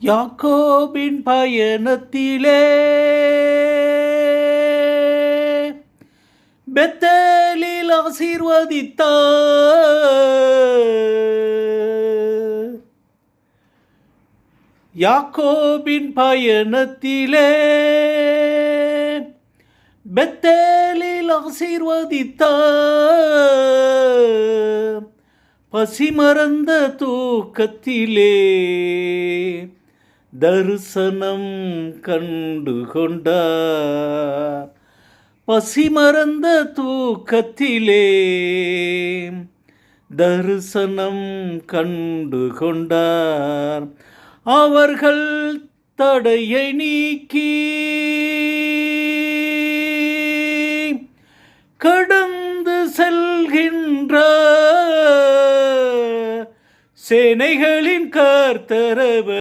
யாக்கோபின் பயணத்திலே பெத்தேலில் ஆசீர்வதித்தார். யாக்கோபின் பயணத்திலே பெத்தேலில் ஆசீர்வதித்தார். பசிமறந்த தூக்கத்திலே தரிசனம் கண்டு கொண்டார். பசிமறந்த தூக்கத்திலே தரிசனம் கண்டு கொண்டார். அவர்கள் தடையை நீக்கி கடந்து செல்கின்றார். சேனைகளின் கர்த்தர் அவர்.